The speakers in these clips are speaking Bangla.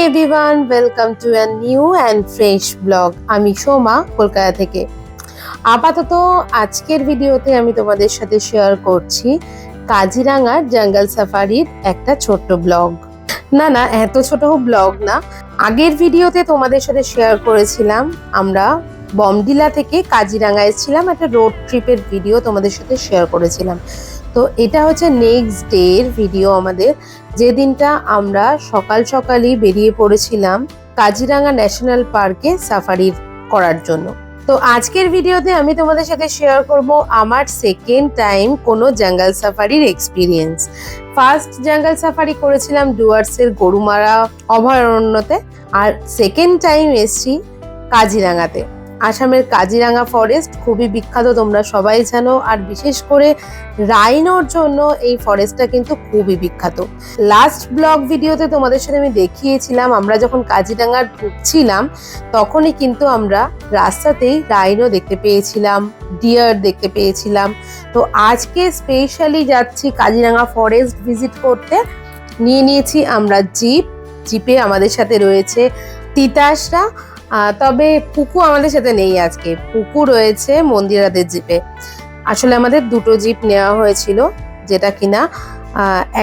Everyone, welcome to a new and fresh blog. আমি সোমা, কলকাতা থেকে। আপাতত আজকের ভিডিওতে আমি তোমাদের সাথে শেয়ার করছি কাজিরাঙার জঙ্গল সাফারির একটা ছোট্ট ব্লগ। না এত ছোট ব্লগ না। আগের ভিডিওতে তোমাদের সাথে শেয়ার করেছিলাম আমরা বমডিলা থেকে কাজিরাঙা এসেছিলাম, একটা রোড ট্রিপের ভিডিও তোমাদের সাথে শেয়ার করেছিলাম। তো এটা হচ্ছে নেক্সট ডে এর ভিডিও আমাদের, যে দিনটা আমরা সকাল সকালই বেরিয়ে পড়েছিলাম কাজিরাঙা ন্যাশনাল পার্কে সাফারি করার জন্য। তো আজকের ভিডিওতে আমি তোমাদের সাথে শেয়ার করব আমার সেকেন্ড টাইম কোনো জঙ্গল সাফারির এক্সপিরিয়েন্স। ফার্স্ট জঙ্গল সাফারি করেছিলাম ডুয়ার্সের গরুমারা অভয়ারণ্যতে, আর সেকেন্ড টাইম এসছি কাজিরাঙাতে। আসামের কাজিরাঙা ফরেস্ট খুবই বিখ্যাত, তোমরা সবাই জানো, আর বিশেষ করে রাইনোর জন্য এই ফরেস্টটা কিন্তু খুবই বিখ্যাত। লাস্ট ব্লগ ভিডিওতে তোমাদের সাথে আমি দেখিয়েছিলাম আমরা যখন কাজিরাঙা ঢুকছিলাম তখনই কিন্তু আমরা রাস্তাতেই রাইনো দেখতে পেয়েছিলাম, ডিয়ার দেখতে পেয়েছিলাম। তো আজকে স্পেশালি যাচ্ছি কাজিরাঙা ফরেস্ট ভিজিট করতে। নিয়েছি আমরা জিপে আমাদের সাথে রয়েছে তিতাসরা, তবে পুকু আমাদের সাথে নেই আজকে। পুকু রয়েছে মন্দিরাদের জিপে। আসলে আমাদের দুটো জিপ নেওয়া হয়েছিল, যেটা কিনা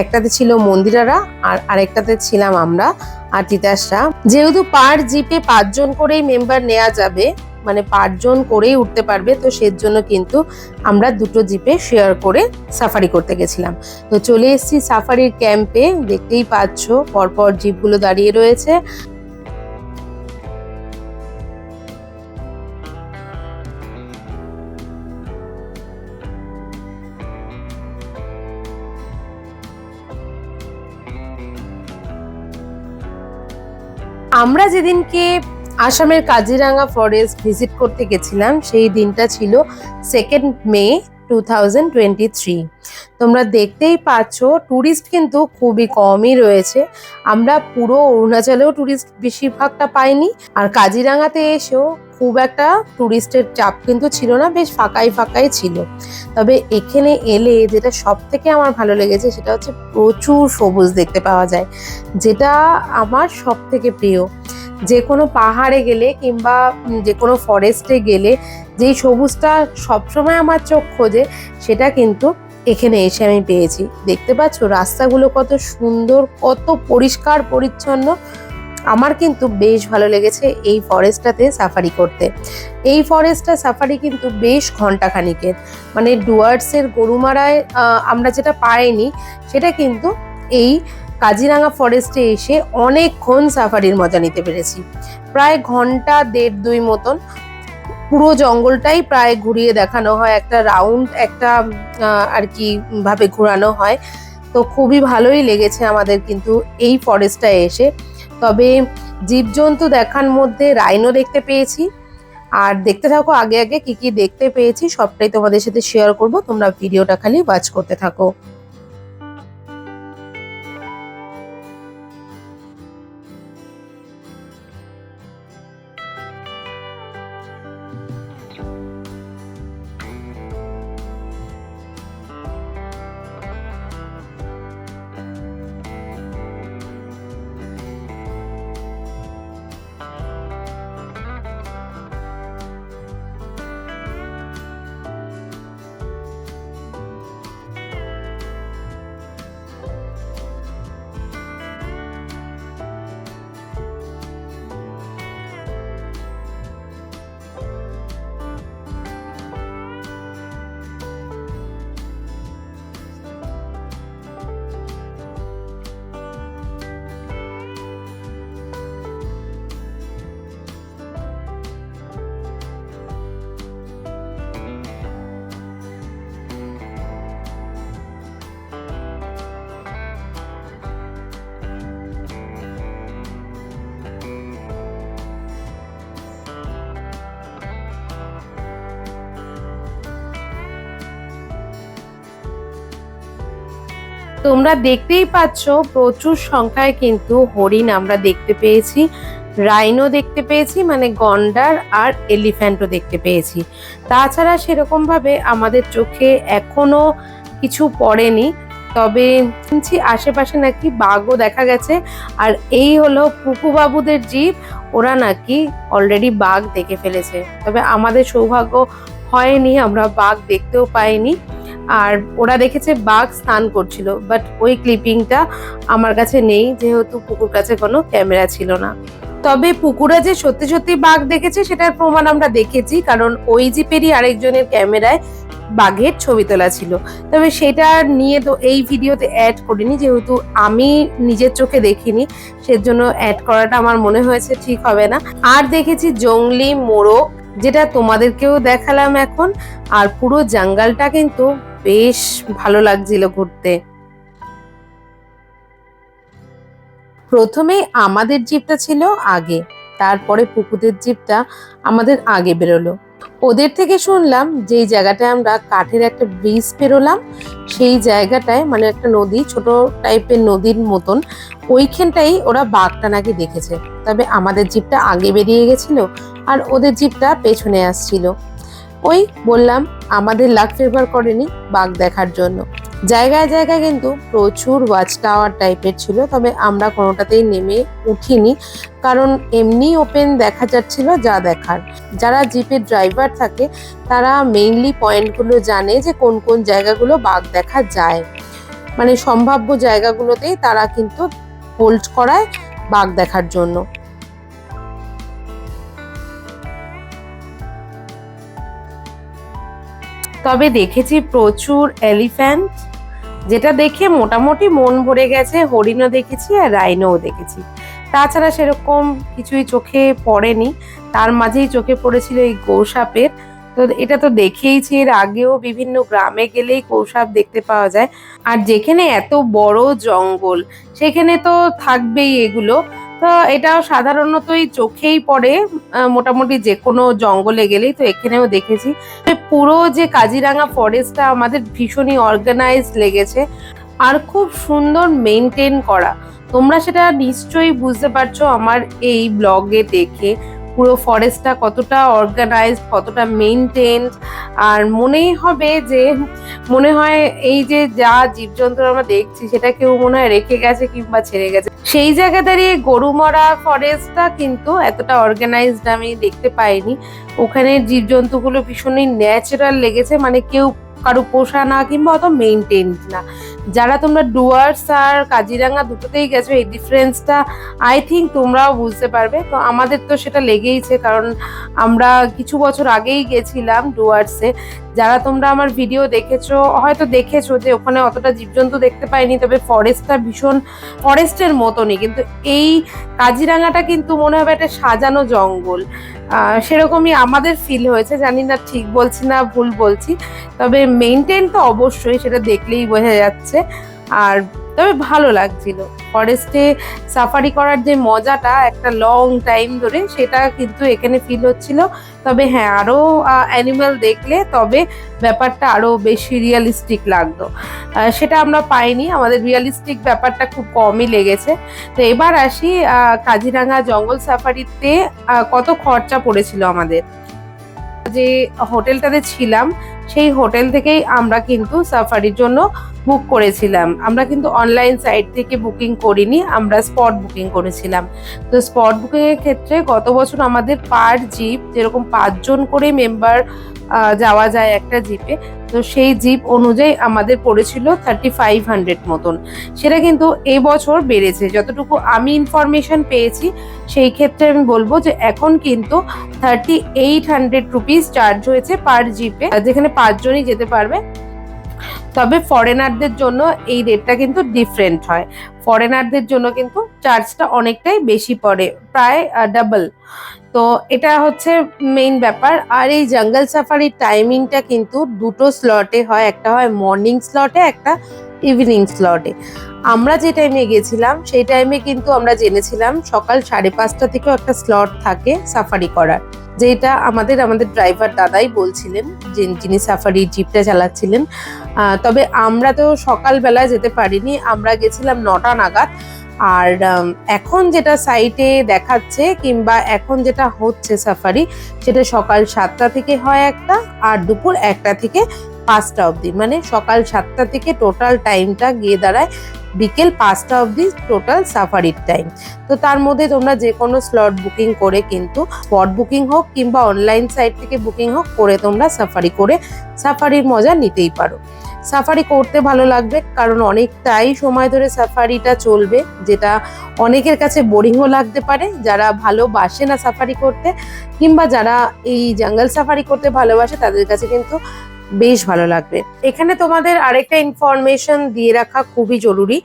একটাতে ছিল মন্দিরারা আর আরেকটাতে ছিলাম আমরা আর তিতাসরা। যেহেতু পার জিপে 5 জন করেই মেম্বার নেওয়া যাবে, মানে 5 জন করেই উঠতে পারবে, তো সেজন্য কিন্তু আমরা দুটো জিপে শেয়ার করে সাফারি করতে গেছিলাম। তো চলে এসেছি সাফারির ক্যাম্পে, দেখতেই পাচ্ছ পরপর জিপগুলো দাঁড়িয়ে রয়েছে। আমরা যেদিনকে আসামের কাজিরাঙা ফরেস্ট ভিজিট করতে গেছিলাম সেই দিনটা ছিল 2 মে 2023। তোমরা দেখতেই পাচ্ছ টুরিস্ট কিন্তু খুবই কমই রয়েছে। আমরা পুরো অরুণাচলেও টুরিস্ট বেশিরভাগটা পাইনি, আর কাজিরাঙাতে এসেও খুব একটা টুরিস্টের চাপ কিন্তু ছিল না, বেশ ফাঁকাই ছিল। তবে এখানে এলে যেটা সব থেকে আমার ভালো লেগেছে সেটা হচ্ছে প্রচুর সবুজ দেখতে পাওয়া যায়, যেটা আমার সব থেকে প্রিয়। যে কোনো পাহাড়ে গেলে কিংবা যে কোনো ফরেস্টে গেলে যেই সবুজটা সবসময় আমার চোখ খোঁজে, সেটা কিন্তু এখানে এসে আমি পেয়েছি। দেখতে পাচ্ছ রাস্তাগুলো কত সুন্দর, কত পরিষ্কার পরিচ্ছন্ন। আমার কিন্তু বেশ ভালো লেগেছে এই ফরেস্টটাতে সাফারি করতে। এই ফরেস্টটা সাফারি কিন্তু বেশ ঘন্টাখানিকের, মানে ডুয়ার্সের গরুমারায় আমরা যেটা পাইনি সেটা কিন্তু এই কাজিরাঙা ফরেস্টে এসে অনেকক্ষণ সাফারির মজা নিতে পেরেছি। প্রায় ঘন্টা 1.5-2 মতন পুরো জঙ্গলটাই প্রায় ঘুরিয়ে দেখানো হয়, একটা রাউন্ড একটা আর কি ভাবে ঘোরানো হয়। তো খুবই ভালোই লেগেছে আমাদের কিন্তু এই ফরেস্টটা এসে। তবে জীবজন্তু দেখার মধ্যে রাইনো দেখতে পেয়েছি, আর দেখতে থাকো আগে কি দেখতে পেয়েছি সবটাই তোমাদের সাথে শেয়ার করব। তোমরা ভিডিওটা খালি ওয়াচ করতে থাকো। তোমরা দেখতেই পাচ্ছ প্রচুর সংখ্যায় কিন্তু হরিণ আমরা দেখতে পেয়েছি, রাইনো দেখতে পেয়েছি, মানে গন্ডার আর এলিফ্যান্টও দেখতে পেয়েছি। তাছাড়া সেরকম ভাবে আমাদের চোখে এখনো কিছু পড়েনি, তবে শুনছি আশেপাশে নাকি বাঘও দেখা গেছে। আর এই হলো পুপু বাবুদের জিপ, ওরা নাকি অলরেডি বাঘ দেখে ফেলেছে। তবে আমাদের সৌভাগ্য হয়নি, আমরা বাঘ দেখতেও পাইনি। আর ওরা দেখেছে বাঘ স্নান করছিল, বাট ওই ক্লিপিংটা আমার কাছে নেই, যেহেতু পুকুর কাছে কোনো ক্যামেরা ছিল না। তবে পুকুরে যে সত্যি সত্যি বাঘ দেখেছে সেটার প্রমাণ আমরা দেখেছি, কারণ ওই জিপেরই আরেকজনের ক্যামেরায় বাঘের ছবি তোলা ছিল। তবে সেটা নিয়ে তো এই ভিডিওতে অ্যাড করিনি, যেহেতু আমি নিজের চোখে দেখিনি, সেজন্য অ্যাড করাটা আমার মনে হয়েছে ঠিক হবে না। আর দেখেছি জংলি মোরগ, যেটা তোমাদেরকেও দেখালাম এখন। আর পুরো জঙ্গলটা কিন্তু বেশ ভালো লাগছিল ঘুরতে। প্রথমে আমাদের জিপটা ছিল আগে, তারপরে পুকুরের জিপটা আমাদের আগে বেরোলো। ওদের থেকে শুনলাম যে জায়গাটায় আমরা কাঠের একটা ব্রিজ পেরোলাম, সেই জায়গাটায় মানে একটা নদী, ছোট টাইপের নদীর মতন, ওইখানটাই ওরা বাঘটা নাকি দেখেছে। তবে আমাদের জিপটা আগে বেরিয়ে গেছিল আর ওদের জিপটা পেছনে আসছিল। ওই বললাম আমাদের লাক ফেভার করেনি বাঘ দেখার জন্য। জায়গায় জায়গায় কিন্তু প্রচুর ওয়াচ টাওয়ার টাইপের ছিল, তবে আমরা কোনোটাতেই নেমে উঠিনি, কারণ এমনি ওপেন দেখা যাচ্ছিল যা দেখার। যারা জিপের ড্রাইভার থাকে তারা মেইনলি পয়েন্টগুলো জানে যে কোন কোন জায়গাগুলো বাঘ দেখা যায়, মানে সম্ভাব্য জায়গাগুলোতেই তারা কিন্তু হোল্ড করায় বাঘ দেখার জন্য। তবে দেখেছি প্রচুর এলিফ্যান্ট, যেটা দেখে মোটামুটি মন ভরে গেছে। হরিণও দেখেছি আর রাইনোও দেখেছি, তাছাড়া সেরকম কিছুই চোখে পড়েনি। তার মাঝেই চোখে পড়েছিল এই গৌসাপের। তো এটা তো দেখেইছি, এর আগেও বিভিন্ন গ্রামে গেলেই গৌসাপ দেখতে পাওয়া যায়। আর যেখানে এত বড় জঙ্গল সেখানে তো থাকবেই এগুলো। তো এটাও সাধারণতই চোখেই পড়ে মোটামুটি যে কোনো জঙ্গলে গেলেই। তো এখানেও দেখেছি পুরো যে কাজিরাঙা ফরেস্টটা আমাদের ভীষণই অর্গানাইজড লেগেছে আর খুব সুন্দর মেনটেন করা। তোমরা সেটা নিশ্চয়ই বুঝতে পারছো আমার এই ব্লগে দেখে, পুরো ফরেস্টটা কতটা অর্গানাইজড, কতটা মেনটেনড। আর মনেই হবে যে মনে হয় এই যে যা জীবজন্তু আমরা দেখছি সেটা কেউ মনে হয় রেখে গেছে কিংবা ছেড়ে গেছে। সেই জায়গা দাঁড়িয়ে গরুমরা ফরেস্টটা কিন্তু এতটা অর্গানাইজড আমি দেখতে পাইনি। ওখানে জীবজন্তুগুলো ভীষণই ন্যাচারাল লেগেছে, মানে কেউ কারো পোষা না কিংবা অত মেনটেনড না। যারা তোমরা ডুয়ার্স আর কাজিরাঙা দুটোতেই গেছো, এই ডিফারেন্সটা আই থিঙ্ক তোমরাও বুঝতে পারবে। তো আমাদের তো সেটা লেগেইছে, কারণ আমরা কিছু বছর আগেই গেছিলাম ডুয়ার্সে। যারা তোমরা আমার ভিডিও দেখেছো হয়তো দেখেছো যে ওখানে অতটা জীবজন্তু দেখতে পাইনি, তবে ফরেস্টটা ভীষণ ফরেস্টের মতনই। কিন্তু এই কাজিরাঙাটা কিন্তু মনে হবে একটা সাজানো জঙ্গল, সেরকমই আমাদের ফিল হয়েছে। জানি না ঠিক বলছি না ভুল বলছি, তবে মেইনটেইন তো অবশ্যই, সেটা দেখলেই বোঝা যাচ্ছে। আর তবে ভালো লাগছিল ফরেস্টে সাফারি করার যে মজাটা একটা লং টাইম ধরে, সেটা কিন্তু এখানে ফিল হচ্ছিল। তবে হ্যাঁ, আরো অ্যানিমাল দেখলে তবে ব্যাপারটা আরো বেশি রিয়েলিস্টিক লাগতো, সেটা আমরা পাইনি। আমাদের রিয়েলিস্টিক ব্যাপারটা খুব কমই লেগেছে। তো এবার আসি কাজিরাঙা জঙ্গল সাফারিতে কত খরচা পড়েছিল আমাদের। যে হোটেলটাতে ছিলাম সেই হোটেল থেকেই আমরা কিন্তু সাফারির জন্য বুক করেছিলাম। আমরা কিন্তু অনলাইন সাইট থেকে বুকিং করিনি, আমরা স্পট বুকিং করেছিলাম। তো স্পট বুকিং এর ক্ষেত্রে গত বছর আমাদের পার জিপ যেরকম 5 জন করে মেম্বার যাওয়া যায় একটা জিপে, তো সেই জিপ অনুযায়ী আমাদের পড়েছিল 3500 মতন। সেটা কিন্তু এই বছর বেড়েছে, যতটুকু আমি ইনফরমেশন পেয়েছি সেই ক্ষেত্রে আমি বলবো যে এখন কিন্তু 3800 রুপিস চার্জ হয়েছে পার জিপে, যেখানে 5 জনই যেতে পারবে। তবে ফরেনারদের জন্য এই রেটটা কিন্তু ডিফারেন্ট হয়, ফরেনারদের জন্য কিন্তু চার্জটা অনেকটাই বেশি পড়ে, প্রায় ডাবল। তো এটা হচ্ছে মেইন ব্যাপার। আর এই জঙ্গল সাফারির টাইমিংটা কিন্তু দুটো স্লটে হয়, একটা হয় মর্নিং স্লটে, একটা ইভিনিং স্লটে। আমরা যে টাইমে গেছিলাম সেই টাইমে কিন্তু আমরা জেনেছিলাম সকাল 5:30 থেকেও একটা স্লট থাকে সাফারি করার, যেটা আমাদের ড্রাইভার দাদাই বলছিলেন, যিনি সাফারি জিপটা চালাচ্ছিলেন। তবে আমরা তো সকালবেলা যেতে পারিনি, আমরা গেছিলাম 9টা নাগাদ। আর এখন যেটা সাইটে দেখাচ্ছে কিংবা এখন যেটা হচ্ছে সাফারি, সেটা সকাল 7টা থেকে হয় একটা, আর দুপুর 1টা থেকে 5টা অবধি, মানে সকাল 7টা থেকে টোটাল টাইমটা গিয়ে দাঁড়ায় বিকেল 5টা অবধি টোটাল সাফারির টাইম। তো তার মধ্যে তোমরা যে কোনো স্লট বুকিং করে, কিন্তু স্পট বুকিং হোক কিংবা অনলাইন সাইট থেকে বুকিং হোক করে তোমরা সাফারি করে সাফারির মজা নিতেই পারো। সাফারি করতে ভালো লাগবে, কারণ অনেকটাই সময় ধরে সাফারিটা চলবে, যেটা অনেকের কাছে বোরিংও লাগতে পারে যারা ভালোবাসে না সাফারি করতে, কিংবা যারা এই জঙ্গল সাফারি করতে ভালোবাসে তাদের কাছে কিন্তু বেশ ভালো লাগবে। এখানে তোমাদের আরেকটা ইনফরমেশন দিয়ে রাখা খুবই জরুরি,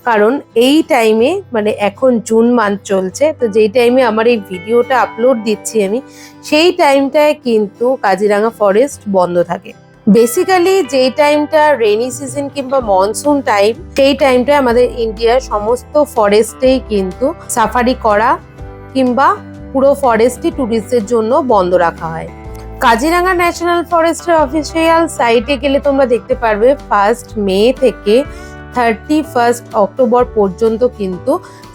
কারণ এই টাইমে মানে এখন জুন মান্থ চলছে, তো যেই টাইমে আমার এই ভিডিওটা আপলোড দিচ্ছি আমি, সেই টাইমটায় কিন্তু কাজিরাঙা ফরেস্ট বন্ধ থাকে। বেসিক্যালি যেই টাইমটা রেইনি সিজন কিংবা মনসুন টাইম, সেই টাইমটায় আমাদের ইন্ডিয়ার সমস্ত ফরেস্টেই কিন্তু সাফারি করা কিংবা পুরো ফরেস্টই ট্যুরিস্টদের জন্য বন্ধ রাখা হয়। কাজিরাঙা ন্যাশনাল ফরেস্টের অফিসিয়াল সাইটে গেলে তোমরা দেখতে পারবে 1 মে থেকে 31 অক্টোবর পর্যন্ত কিন্তু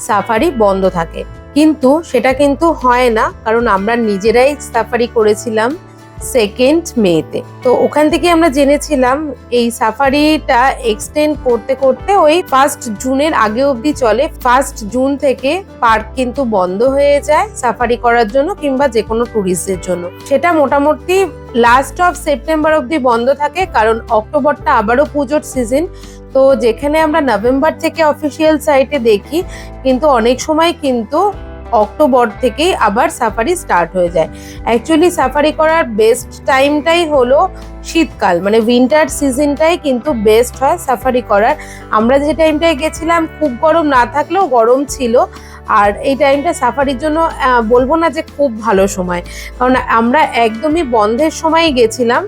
সাফারি বন্ধ থাকে, কিন্তু সেটা কিন্তু হয় না, কারণ আমরা নিজেরাই সাফারি করেছিলাম 2 মেতে। তো ওখান থেকে আমরা জেনেছিলাম এই সাফারিটা এক্সটেন্ড করতে করতে ওই 1 জুনের আগে অবধি চলে। 1 জুন থেকে পার্ক কিন্তু বন্ধ হয়ে যায় সাফারি করার জন্য কিংবা যে কোনো ট্যুরিস্টদের জন্য। সেটা মোটামুটি লাস্ট অফ সেপ্টেম্বর অবধি বন্ধ থাকে, কারণ অক্টোবরটা আবারও পুজোর সিজন। তো যেখানে আমরা নভেম্বর থেকে অফিসিয়াল সাইটে দেখি, কিন্তু অনেক সময় কিন্তু অক্টোবর থেকেই আবার সাফারি স্টার্ট হয়ে যায়। অ্যাকচুয়ালি সাফারি করার বেস্ট টাইমটাই হলো শীতকাল, মানে উইন্টার সিজনটাই কিন্তু বেস্ট হয় সাফারি করার। আমরা যে টাইমটায় গেছিলাম খুব গরম না থাকলেও গরম ছিল, আর এই টাইমটা সাফারির জন্য বলবো না যে খুব ভালো সময়, কারণ আমরা একদমই বন্ধের সময়ই গেছিলাম,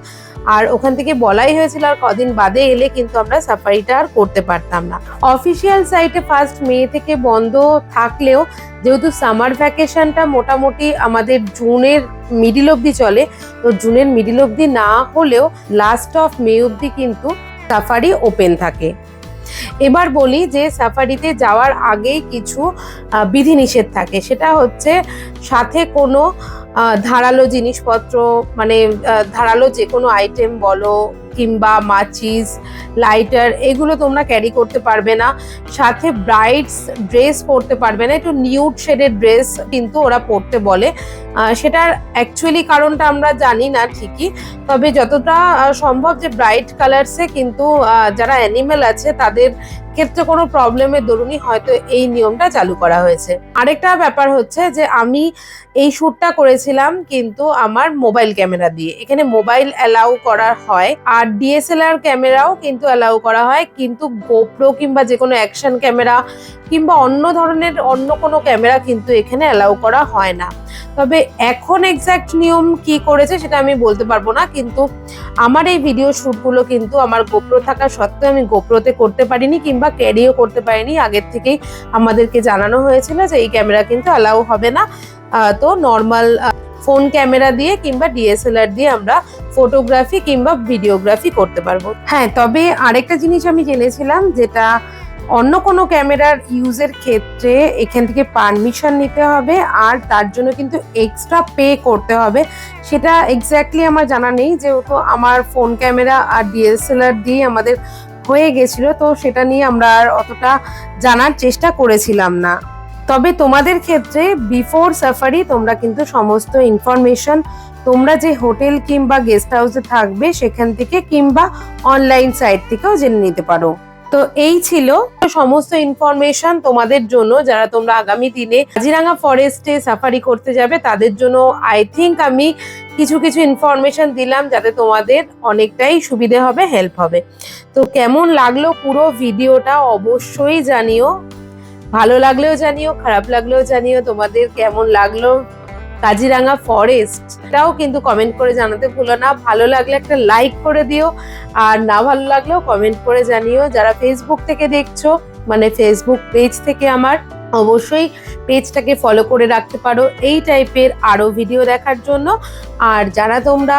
আর ওখান থেকে বলাই হয়েছিল আর কদিন বাদে এলে কিন্তু আমরা সাফারিটা আর করতে পারতাম না। অফিসিয়াল সাইটে 1 মে থেকে বন্ধ থাকলেও যেহেতু সামার ভ্যাকেশনটা মোটামুটি আমাদের জুনের মিডিল অবধি চলে, তো জুনের মিডিল অবধি না হলেও লাস্ট অফ মে অবধি কিন্তু সাফারি ওপেন থাকে। এবার বলি যে সাফারিতে যাওয়ার আগেই কিছু বিধিনিষেধ থাকে, সেটা হচ্ছে সাথে কোনো ধারালো জিনিসপত্র, মানে ধারালো যে কোনো আইটেম বলো কিংবা মাচিস, লাইটার, এগুলো তোমরা ক্যারি করতে পারবে না। সাথে ব্রাইডস ড্রেস পরতে পারবে না, একটু নিউড শেডের ড্রেস কিন্তু ওরা পরতে বলে। সেটার অ্যাকচুয়ালি কারণটা আমরা জানি না ঠিকই, তবে যতটা সম্ভব যে ব্রাইট কালার্সে কিন্তু যারা অ্যানিমেল আছে তাদের ক্ষেত্রে কোনো প্রবলেমের দরুনই হয়তো এই নিয়মটা চালু করা হয়েছে। আরেকটা ব্যাপার হচ্ছে যে আমি এই শ্যুটটা করেছিলাম কিন্তু আমার মোবাইল ক্যামেরা দিয়ে। এখানে মোবাইল অ্যালাউ করা হয়, আর ডিএসএলআর ক্যামেরাও কিন্তু অ্যালাউ করা হয়, কিন্তু গোপ্রো কিংবা যে কোনো অ্যাকশন ক্যামেরা কিংবা অন্য ধরনের অন্য কোনো ক্যামেরা কিন্তু এখানে অ্যালাউ করা হয় না। তবে এখন এক্স্যাক্ট নিয়ম কি করেছে সেটা আমি বলতে পারবো না, কিন্তু আমার এই ভিডিও শ্যুটগুলো কিন্তু আমার গোপ্রো থাকা সত্ত্বেও আমি গোপ্রোতে করতে পারিনি কিংবা ক্যারিও করতে পারিনি। আগের থেকেই আমাদেরকে জানানো হয়েছিল যে এই ক্যামেরা কিন্তু অ্যালাউ হবে না, তো নর্মাল ফোন ক্যামেরা দিয়ে কিংবা ডিএসএলআর দিয়ে আমরা ফটোগ্রাফি কিংবা ভিডিওগ্রাফি করতে পারবো। হ্যাঁ, তবে আরেকটা জিনিস আমি জেনেছিলাম, যেটা অন্য কোনো ক্যামেরার ইউজের ক্ষেত্রে এখান থেকে পারমিশন নিতে হবে আর তার জন্য কিন্তু এক্সট্রা পে করতে হবে। সেটা এক্স্যাক্টলি আমার জানা নেই, যেহেতু আমার ফোন ক্যামেরা আর ডিএসএলআর দিয়ে আমাদের হয়ে গেছিলো, তো সেটা নিয়ে আমরা আর অতটা জানার চেষ্টা করেছিলাম না। তবে তোমাদের ক্ষেত্রে বিফোর সাফারি তোমরা কিন্তু সমস্ত ইনফরমেশন তোমরা যে হোটেল কিংবা গেস্ট হাউসে থাকবে সেখান থেকে কিংবা অনলাইন সাইট থেকেও জেনে নিতে পারো। তো এই ছিল সমস্ত ইনফরমেশন তোমাদের জন্য, যারা তোমরা আগামী দিনে কাজিরাঙা ফরেস্টে সাফারি করতে যাবে তাদের জন্য আই থিঙ্ক আমি কিছু কিছু ইনফরমেশন দিলাম, যাতে তোমাদের অনেকটাই সুবিধে হবে, হেল্প হবে। তো কেমন লাগলো পুরো ভিডিওটা অবশ্যই জানিও, ভালো লাগলেও জানিও, খারাপ লাগলেও জানিও তোমাদের কেমন লাগলো কাজিরাঙা ফরেস্টটাও কিন্তু কমেন্ট করে জানাতে ভুলো না। ভালো লাগলে একটা লাইক করে দিও, আর না ভালো লাগলেও কমেন্ট করে জানিও। যারা ফেসবুক থেকে দেখছো, মানে ফেসবুক পেজ থেকে আমার, অবশ্যই পেজটাকে ফলো করে রাখতে পারো এই টাইপের আরো ভিডিও দেখার জন্য। আর যারা তোমরা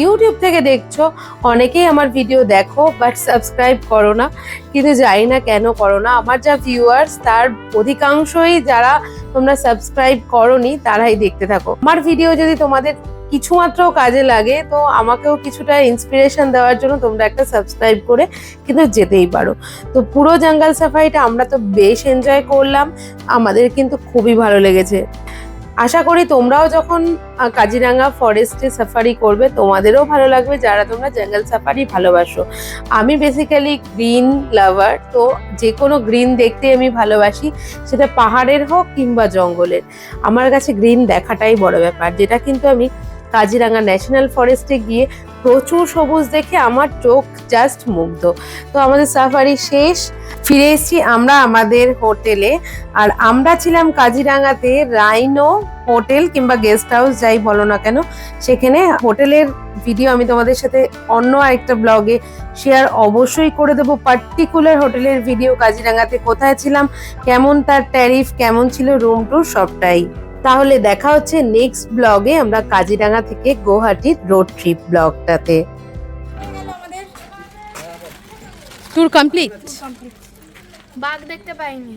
ইউটিউব থেকে দেখছো, অনেকেই আমার ভিডিও দেখো বাট সাবস্ক্রাইব করো না, কিন্তু জানি না কেন করো না। আমার যা ভিউয়ার্স তার অধিকাংশই যারা তোমরা সাবস্ক্রাইব করোনি তারাই দেখতে থাকো। আমার ভিডিও যদি তোমাদের কিছুমাত্র কাজে লাগে, তো আমাকেও কিছুটা ইন্সপিরেশন দেওয়ার জন্য তোমরা একটা সাবস্ক্রাইব করে কিন্তু যেতেই পারো। তো পুরো জঙ্গল সাফারিটা আমরা তো বেশ এনজয় করলাম, আমাদের কিন্তু খুবই ভালো লেগেছে। আশা করি তোমরাও যখন কাজিরাঙ্গা ফরেস্টে সাফারি করবে তোমাদেরও ভালো লাগবে, যারা তোমরা জঙ্গল সাফারি ভালোবাসো। আমি বেসিক্যালি গ্রিন লাভার, তো যে কোনো গ্রিন দেখতে আমি ভালোবাসি, সেটা পাহাড়ের হোক কিংবা জঙ্গলের। আমার কাছে গ্রিন দেখাটাই বড় ব্যাপার, যেটা কিন্তু আমি কাজিরাঙ্গা ন্যাশনাল ফরেস্টে গিয়ে প্রচুর সবুজ দেখে আমার চোখ জাস্ট মুগ্ধ। তো আমাদের সাফারি শেষ, ফিরে এসেছি আমরা আমাদের হোটেলে। আর আমরা ছিলাম কাজিরাঙ্গাতে রাইনো হোটেল কিংবা গেস্ট হাউস যাই বলো না কেন, সেখানে হোটেলের ভিডিও আমি তোমাদের সাথে অন্য আরেকটা ব্লগে শেয়ার অবশ্যই করে দেবো। পার্টিকুলার হোটেলের ভিডিও, কাজিরাঙ্গাতে কোথায় ছিলাম, কেমন তার ট্যারিফ, কেমন ছিল রুম টুর, সবটাই। তাহলে দেখা হচ্ছে নেক্সট ব্লগে, আমরা কাজিরাঙ্গা থেকে গুয়াহাটির রোড ট্রিপ ব্লগটাতে। Tour complete. বাঘ দেখতে পাইনি।